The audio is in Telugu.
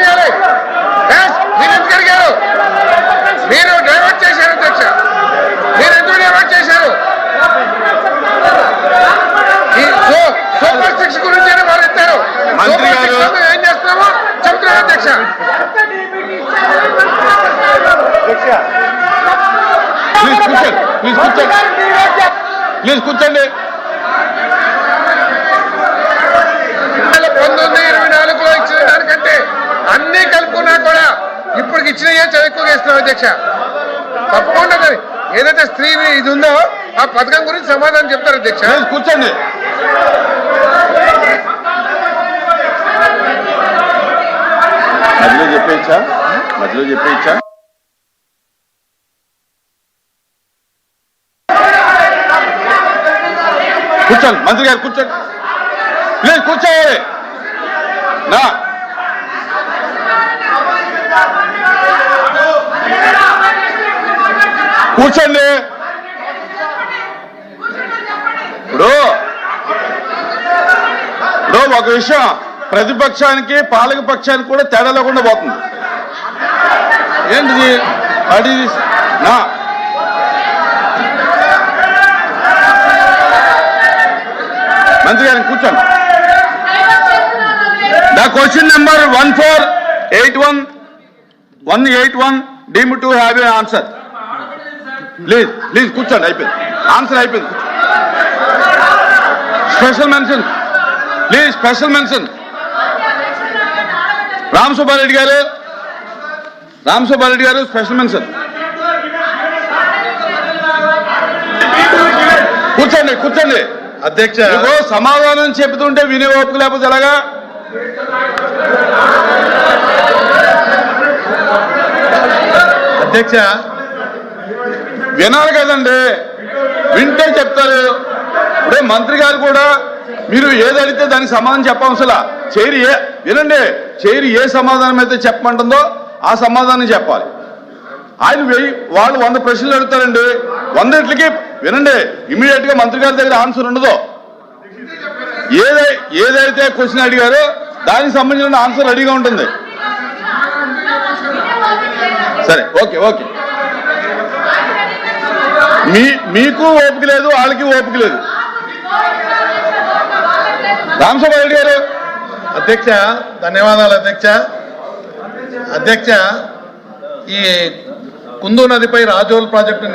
చేయాలి. మీరు ఎందుకు అడిగారు? మీరు డైవర్ట్ చేశారు అధ్యక్ష. మీరు ఎందుకు డైవర్ట్ చేశారు? సూపర్ సిక్స్ గురించి వారు ఎత్తారు. ఏం చేస్తున్నామో చెప్తున్నారు అధ్యక్ష. ప్లీజ్ కూర్చోండి. 1924లో ఇచ్చిన దానికంటే అన్ని కలుపుకున్నా కూడా ఇప్పుడు ఇచ్చినయే ఎక్కువగా ఇస్తున్నాం అధ్యక్ష. తప్పకుండా ఏదైతే స్త్రీ ఇది ఉందో ఆ పథకం గురించి సమాధానం చెప్తారు అధ్యక్ష. కూర్చోండి. మధ్యలో చెప్పేయచ్చా? కూర్చోండి మంత్రి గారు, కూర్చోండి ప్లీజ్. కూర్చోవాలి నా కూర్చోండి. ఇప్పుడు ఒక విషయం, ప్రతిపక్షానికి పాలక పక్షానికి కూడా తేడా లేకుండా పోతుంది. ఏంటిది నా మంత్రి గారిని కూర్చోండి. The question number 14811 deemed to have an answer. Please కూర్చోండి. అయిపోయింది, ఆన్సర్ అయిపోయింది. Special mention please, special mention. Ramasubba Reddy గారు స్పెషల్ మెన్షన్. కూర్చోండి అధ్యక్ష. సమాధానం చెబుతుంటే వినే ఓపిక లేకపోతే ఎలాగా? అధ్యక్ష వినాలి కదండి, వింటే చెప్తారు. ఇప్పుడే మంత్రి గారు కూడా మీరు ఏదైతే దానికి సమాధానం చెప్పవసలా. వినండి, చైర్ ఏ సమాధానం అయితే చెప్పమంటుందో ఆ సమాధానం చెప్పాలి. వాళ్ళు 100 ప్రశ్నలు అడుగుతారండి. 100కి వినండి, ఇమీడియట్ గా మంత్రి గారి దగ్గర ఆన్సర్ ఉండదు. ఏదైతే క్వశ్చన్ అడిగారో దానికి సంబంధించిన ఆన్సర్ రెడీగా ఉంటుంది. సరే, ఓకే. మీకు ఓపిక లేదు, వాళ్ళకి ఓపిక లేదు. రామసుబ్బారెడ్డి గారు. అధ్యక్ష ధన్యవాదాలు అధ్యక్ష. ఈ కుందు నదిపై రాజోల్ ప్రాజెక్టు